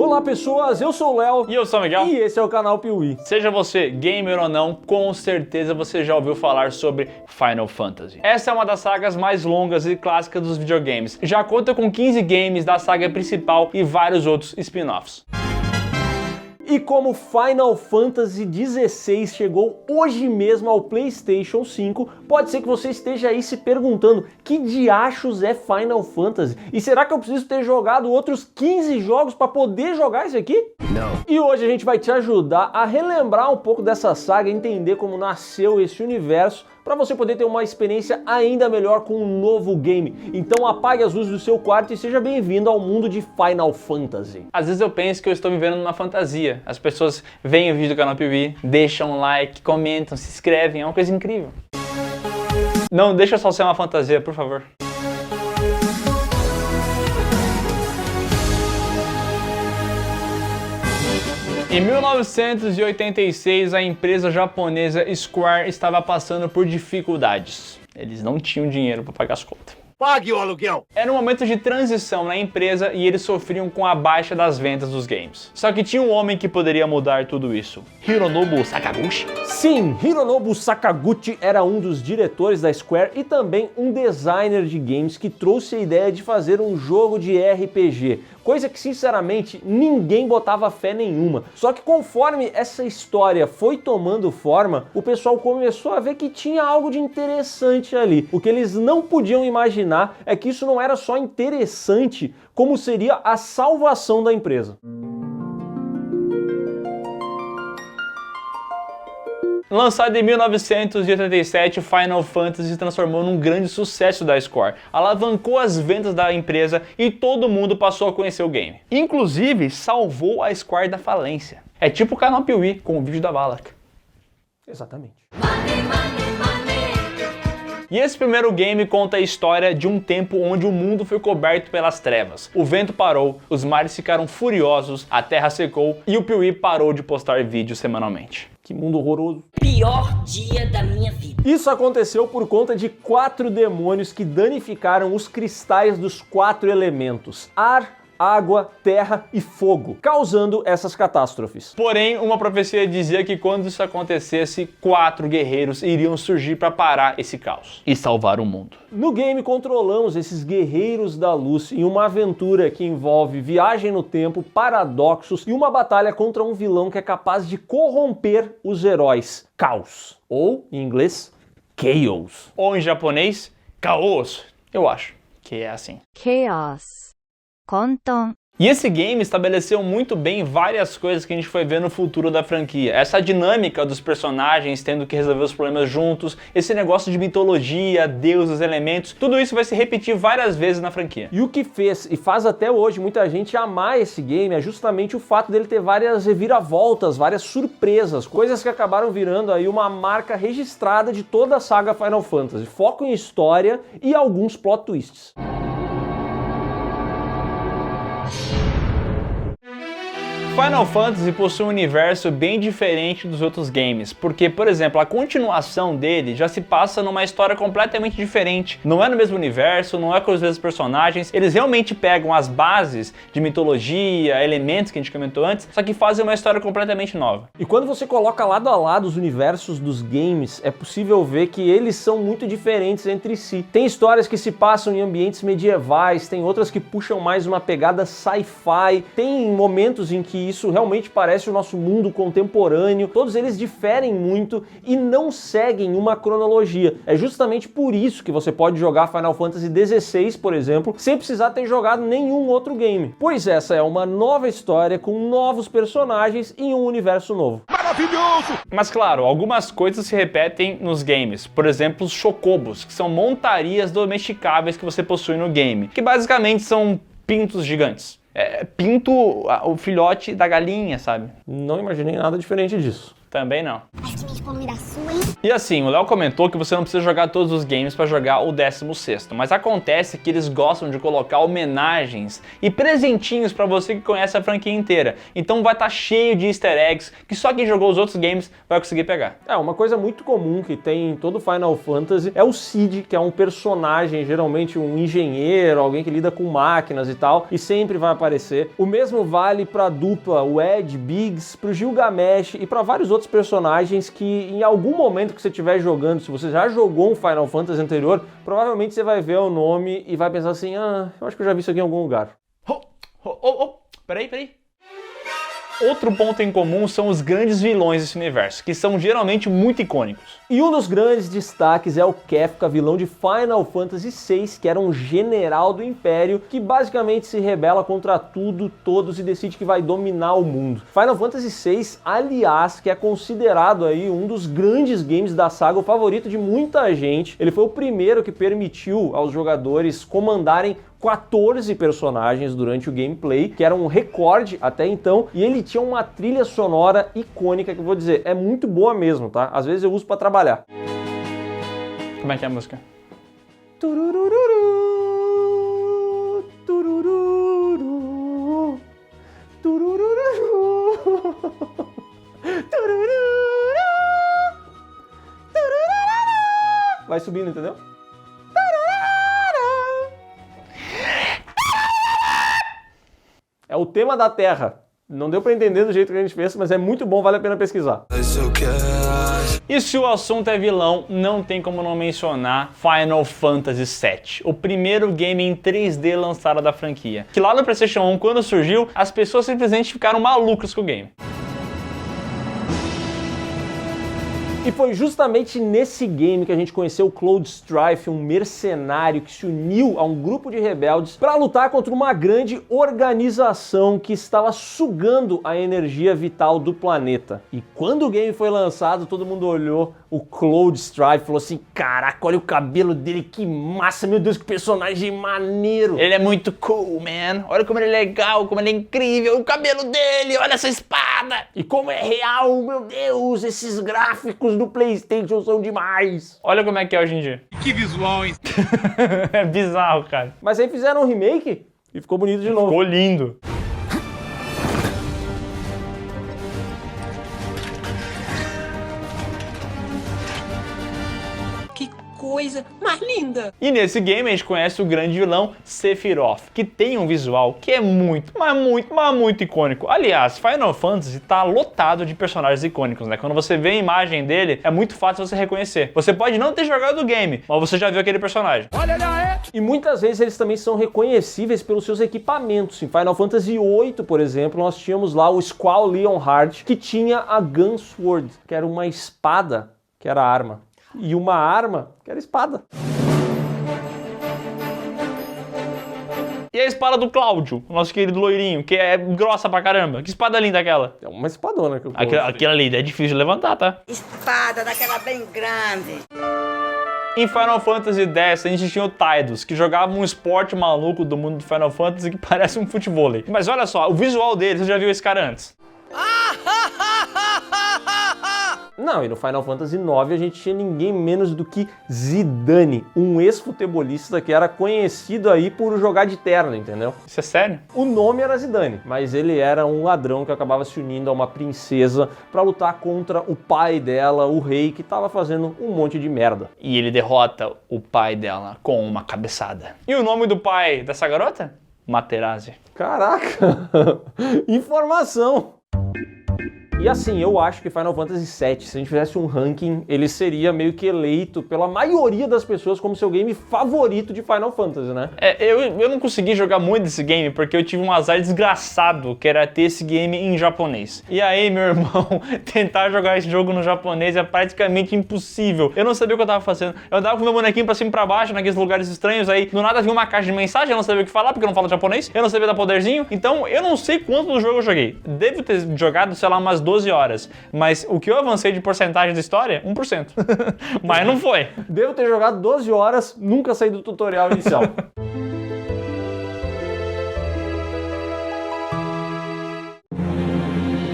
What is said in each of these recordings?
Olá pessoas, eu sou o Léo. E eu sou o Miguel. E esse é o canal Piuí. Seja você gamer ou não, com certeza você já ouviu falar sobre Final Fantasy. Essa é uma das sagas mais longas e clássicas dos videogames. Já conta com 15 games da saga principal e vários outros spin-offs. E como Final Fantasy XVI chegou hoje mesmo ao PlayStation 5, pode ser que você esteja aí se perguntando que diachos é Final Fantasy? E será que eu preciso ter jogado outros 15 jogos para poder jogar esse aqui? Não. E hoje a gente vai te ajudar a relembrar um pouco dessa saga, entender como nasceu esse universo, para você poder ter uma experiência ainda melhor com um novo game. Então apague as luzes do seu quarto e seja bem-vindo ao mundo de Final Fantasy. Às vezes eu penso que eu estou vivendo numa fantasia. As pessoas veem o vídeo do canal Piuí, deixam um like, comentam, se inscrevem, é uma coisa incrível. Não deixa só ser uma fantasia, por favor. Em 1986, a empresa japonesa Square estava passando por dificuldades. Eles não tinham dinheiro para pagar as contas. Pague o aluguel! Era um momento de transição na empresa e eles sofriam com a baixa das vendas dos games. Só que tinha um homem que poderia mudar tudo isso. Hironobu Sakaguchi. Sim, Hironobu Sakaguchi era um dos diretores da Square e também um designer de games que trouxe a ideia de fazer um jogo de RPG. Coisa que, sinceramente, ninguém botava fé nenhuma. Só que conforme essa história foi tomando forma, o pessoal começou a ver que tinha algo de interessante ali. O que eles não podiam imaginar é que isso não era só interessante, como seria a salvação da empresa. Lançado em 1987, Final Fantasy se transformou num grande sucesso da Square, alavancou as vendas da empresa e todo mundo passou a conhecer o game. Inclusive, salvou a Square da falência. É tipo o canal Piuí com o vídeo da Valak. Exatamente. E esse primeiro game conta a história de um tempo onde o mundo foi coberto pelas trevas. O vento parou, os mares ficaram furiosos, a terra secou e o Piuí parou de postar vídeos semanalmente. Que mundo horroroso. Pior dia da minha vida. Isso aconteceu por conta de 4 demônios que danificaram os cristais dos 4 elementos: ar, água, terra e fogo, causando essas catástrofes. Porém, uma profecia dizia que quando isso acontecesse, 4 guerreiros iriam surgir para parar esse caos e salvar o mundo. No game controlamos esses guerreiros da luz em uma aventura que envolve viagem no tempo, paradoxos e uma batalha contra um vilão que é capaz de corromper os heróis. Caos, ou em inglês, Chaos. Ou em japonês, caos. Eu acho que é assim. Chaos. Konton. E esse game estabeleceu muito bem várias coisas que a gente foi ver no futuro da franquia. Essa dinâmica dos personagens tendo que resolver os problemas juntos, esse negócio de mitologia, deuses, elementos, tudo isso vai se repetir várias vezes na franquia. E o que fez e faz até hoje muita gente amar esse game é justamente o fato dele ter várias reviravoltas, várias surpresas, coisas que acabaram virando aí uma marca registrada de toda a saga Final Fantasy. Foco em história e alguns plot twists. Final Fantasy possui um universo bem diferente dos outros games, porque, por exemplo, a continuação dele já se passa numa história completamente diferente. Não é no mesmo universo, não é com os mesmos personagens, eles realmente pegam as bases de mitologia, elementos que a gente comentou antes, só que fazem uma história completamente nova. E quando você coloca lado a lado os universos dos games, é possível ver que eles são muito diferentes entre si. Tem histórias que se passam em ambientes medievais, tem outras que puxam mais uma pegada sci-fi, tem momentos em que isso realmente parece o nosso mundo contemporâneo. Todos eles diferem muito e não seguem uma cronologia. É justamente por isso que você pode jogar Final Fantasy XVI, por exemplo, sem precisar ter jogado nenhum outro game. Pois essa é uma nova história com novos personagens em um universo novo. Maravilhoso! Mas claro, algumas coisas se repetem nos games. Por exemplo, os chocobos, que são montarias domesticáveis que você possui no game, que basicamente são pintos gigantes. Pinto o filhote da galinha, sabe? Não imaginei nada diferente disso. Também não. Acho que minha encomenda sua, hein? E assim, o Léo comentou que você não precisa jogar todos os games para jogar o 16º, mas acontece que eles gostam de colocar homenagens e presentinhos para você que conhece a franquia inteira. Então vai estar cheio de easter eggs que só quem jogou os outros games vai conseguir pegar. Uma coisa muito comum que tem em todo Final Fantasy é o Cid, que é um personagem, geralmente um engenheiro, alguém que lida com máquinas e tal, e sempre vai aparecer. O mesmo vale pra dupla, o Ed, Biggs, pro Gilgamesh e pra vários outros personagens que em algum momento que você estiver jogando, se você já jogou um Final Fantasy anterior, provavelmente você vai ver o nome e vai pensar assim, eu acho que eu já vi isso aqui em algum lugar. Peraí. Outro ponto em comum são os grandes vilões desse universo, que são geralmente muito icônicos. E um dos grandes destaques é o Kefka, vilão de Final Fantasy VI, que era um general do Império, que basicamente se rebela contra tudo, todos e decide que vai dominar o mundo. Final Fantasy VI, aliás, que é considerado aí um dos grandes games da saga, o favorito de muita gente. Ele foi o primeiro que permitiu aos jogadores comandarem 14 personagens durante o gameplay, que era um recorde até então, e ele tinha uma trilha sonora icônica que eu vou dizer, é muito boa mesmo, tá? Às vezes eu uso pra trabalhar. Como é que é a música? Turururu, turururu, turururu, turururu, turururu. Vai subindo, entendeu? É o tema da Terra. Não deu pra entender do jeito que a gente fez, mas é muito bom, vale a pena pesquisar. E se o assunto é vilão, não tem como não mencionar Final Fantasy VII, o primeiro game em 3D lançado da franquia. Que lá no PlayStation 1, quando surgiu, as pessoas simplesmente ficaram malucas com o game. E foi justamente nesse game que a gente conheceu o Cloud Strife, um mercenário que se uniu a um grupo de rebeldes para lutar contra uma grande organização que estava sugando a energia vital do planeta. E quando o game foi lançado, todo mundo olhou o Cloud Strife e falou assim, caraca, olha o cabelo dele, que massa, meu Deus, que personagem maneiro. Ele é muito cool, man. Olha como ele é legal, como ele é incrível, o cabelo dele, olha essa espada. E como é real, meu Deus, esses gráficos do PlayStation são demais. Olha como é que é hoje em dia. Que visual, hein? É bizarro, cara. Mas aí fizeram um remake e ficou bonito de novo. Ficou lindo. Coisa mais linda! E nesse game a gente conhece o grande vilão Sephiroth, que tem um visual que é muito icônico. Aliás, Final Fantasy tá lotado de personagens icônicos, né? Quando você vê a imagem dele, é muito fácil você reconhecer. Você pode não ter jogado o game, mas você já viu aquele personagem. Olha lá, E muitas vezes eles também são reconhecíveis pelos seus equipamentos. Em Final Fantasy VIII, por exemplo, nós tínhamos lá o Squall Leonhardt, que tinha a Gunsword, que era uma espada, que era a arma. E uma arma, que era espada. E a espada do Cláudio, o nosso querido loirinho, que é grossa pra caramba. Que espada linda aquela? É uma espadona que eu Aquela ali é difícil de levantar, tá? Espada daquela bem grande. Em Final Fantasy X, a gente tinha o Tidus, que jogava um esporte maluco do mundo do Final Fantasy que parece um futevôlei. Mas olha só, o visual dele, você já viu esse cara antes? Não, e no Final Fantasy IX a gente tinha ninguém menos do que Zidane, um ex-futebolista que era conhecido aí por jogar de terno, entendeu? Isso é sério? O nome era Zidane, mas ele era um ladrão que acabava se unindo a uma princesa pra lutar contra o pai dela, o rei, que tava fazendo um monte de merda. E ele derrota o pai dela com uma cabeçada. E o nome do pai dessa garota? Materazzi. Caraca! Informação! E assim, eu acho que Final Fantasy VII, se a gente fizesse um ranking, ele seria meio que eleito pela maioria das pessoas como seu game favorito de Final Fantasy, né? Eu não consegui jogar muito esse game porque eu tive um azar desgraçado, que era ter esse game em japonês. E aí, meu irmão, tentar jogar esse jogo no japonês é praticamente impossível. Eu não sabia o que eu tava fazendo. Eu andava com meu bonequinho pra cima e pra baixo, naqueles lugares estranhos, aí do nada vinha uma caixa de mensagem, eu não sabia o que falar porque eu não falo japonês, eu não sabia dar poderzinho, então eu não sei quanto do jogo eu joguei. Devo ter jogado, sei lá, umas 12 horas, mas o que eu avancei de porcentagem da história? 1%. Mas não foi. Devo ter jogado 12 horas, nunca saí do tutorial inicial.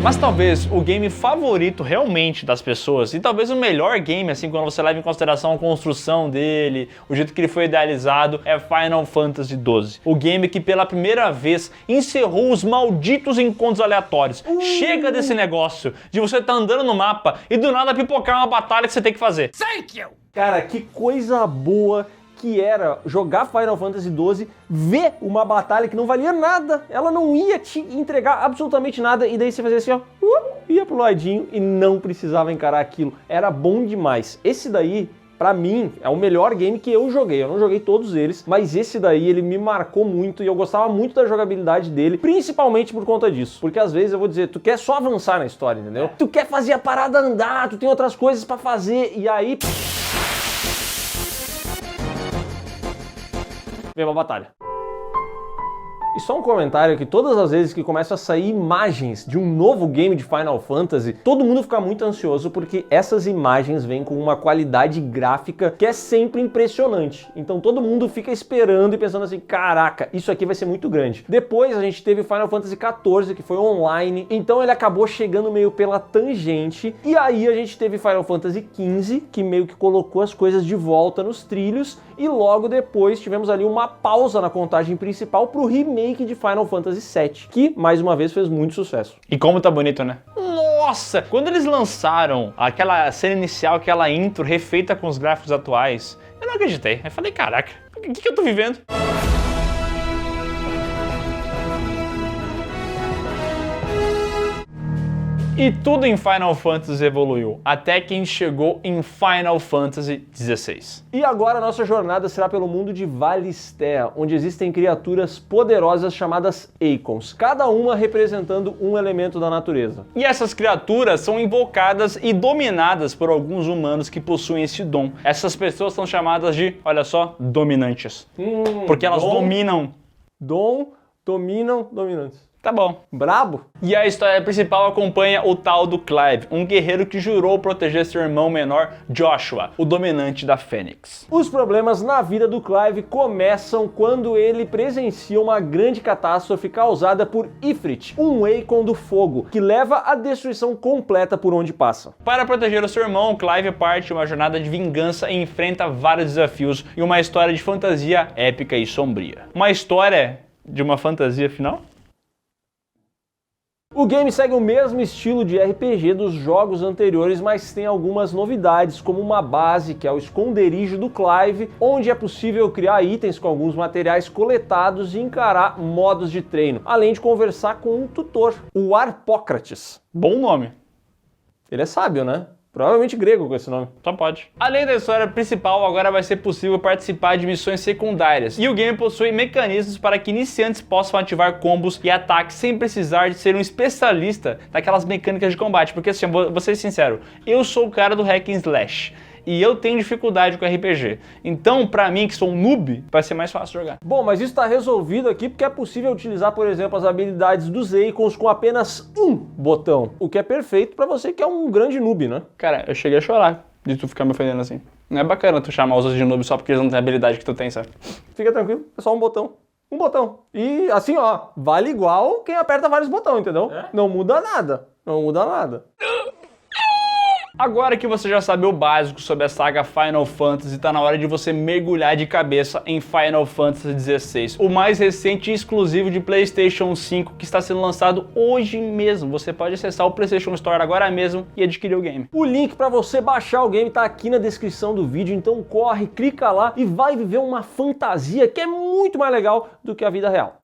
Mas talvez o game favorito realmente das pessoas, e talvez o melhor game, assim, quando você leva em consideração a construção dele, o jeito que ele foi idealizado, é Final Fantasy XII. O game que pela primeira vez encerrou os malditos encontros aleatórios. Chega desse negócio de você estar andando no mapa e do nada pipocar uma batalha que você tem que fazer. Cara, que coisa boa que era jogar Final Fantasy XII, ver uma batalha que não valia nada, ela não ia te entregar absolutamente nada, e daí você fazia assim, ó, ia pro ladinho e não precisava encarar aquilo. Era bom demais. Esse daí, pra mim, é o melhor game que eu joguei. Eu não joguei todos eles, mas esse daí, ele me marcou muito e eu gostava muito da jogabilidade dele, principalmente por conta disso. Porque às vezes eu vou dizer, tu quer só avançar na história, entendeu? Tu quer fazer a parada andar, tu tem outras coisas pra fazer, e aí... vem uma batalha. E só um comentário que todas as vezes que começam a sair imagens de um novo game de Final Fantasy, todo mundo fica muito ansioso porque essas imagens vêm com uma qualidade gráfica que é sempre impressionante. Então todo mundo fica esperando e pensando assim, caraca, isso aqui vai ser muito grande. Depois a gente teve o Final Fantasy XIV, que foi online, então ele acabou chegando meio pela tangente, e aí a gente teve Final Fantasy XV, que meio que colocou as coisas de volta nos trilhos, e logo depois tivemos ali uma pausa na contagem principal pro remake de Final Fantasy VII, que mais uma vez fez muito sucesso. E como tá bonito, né? Nossa! Quando eles lançaram aquela cena inicial, aquela intro refeita com os gráficos atuais, eu não acreditei. Eu falei, caraca, o que eu tô vivendo? E tudo em Final Fantasy evoluiu, até que a gente chegou em Final Fantasy XVI. E agora a nossa jornada será pelo mundo de Valisthea, onde existem criaturas poderosas chamadas Eikons, cada uma representando um elemento da natureza. E essas criaturas são invocadas e dominadas por alguns humanos que possuem esse dom. Essas pessoas são chamadas de, olha só, dominantes. Porque elas dominam. Dominam, dominantes. Tá bom. Brabo? E a história principal acompanha o tal do Clive, um guerreiro que jurou proteger seu irmão menor, Joshua, o dominante da Fênix. Os problemas na vida do Clive começam quando ele presencia uma grande catástrofe causada por Ifrit, um Eikon do fogo, que leva à destruição completa por onde passa. Para proteger o seu irmão, Clive parte uma jornada de vingança e enfrenta vários desafios e uma história de fantasia épica e sombria. Uma história de uma fantasia final? O game segue o mesmo estilo de RPG dos jogos anteriores, mas tem algumas novidades, como uma base, que é o esconderijo do Clive, onde é possível criar itens com alguns materiais coletados e encarar modos de treino, além de conversar com um tutor, o Harpócrates. Bom nome. Ele é sábio, né? Provavelmente grego com esse nome. Só pode. Além da história principal, agora vai ser possível participar de missões secundárias. E o game possui mecanismos para que iniciantes possam ativar combos e ataques sem precisar de ser um especialista daquelas mecânicas de combate. Porque assim, vou ser sincero, eu sou o cara do hack and slash. E eu tenho dificuldade com RPG. Então, pra mim, que sou um noob, vai ser mais fácil jogar. Bom, mas isso está resolvido aqui porque é possível utilizar, por exemplo, as habilidades dos Eikons com apenas um botão. O que é perfeito pra você que é um grande noob, né? Cara, eu cheguei a chorar de tu ficar me ofendendo assim. Não é bacana tu chamar os outros de noob só porque eles não têm a habilidade que tu tem, sabe? Fica tranquilo, é só um botão. Um botão. E assim, ó, vale igual quem aperta vários botões, entendeu? É? Não muda nada. Não muda nada. Agora que você já sabe o básico sobre a saga Final Fantasy, tá na hora de você mergulhar de cabeça em Final Fantasy XVI, o mais recente e exclusivo de PlayStation 5 que está sendo lançado hoje mesmo. Você pode acessar o PlayStation Store agora mesmo e adquirir o game. O link para você baixar o game tá aqui na descrição do vídeo, então corre, clica lá e vai viver uma fantasia que é muito mais legal do que a vida real.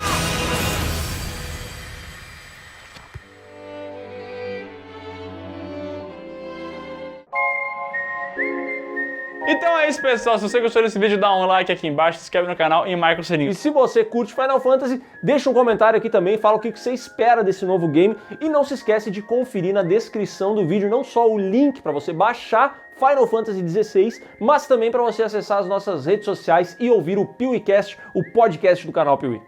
Então é isso, pessoal. Se você gostou desse vídeo, dá um like aqui embaixo, se inscreve no canal e marca o sininho. E se você curte Final Fantasy, deixa um comentário aqui também, fala o que você espera desse novo game e não se esquece de conferir na descrição do vídeo não só o link para você baixar Final Fantasy XVI, mas também para você acessar as nossas redes sociais e ouvir o PeeWeeCast, o podcast do canal Piuí.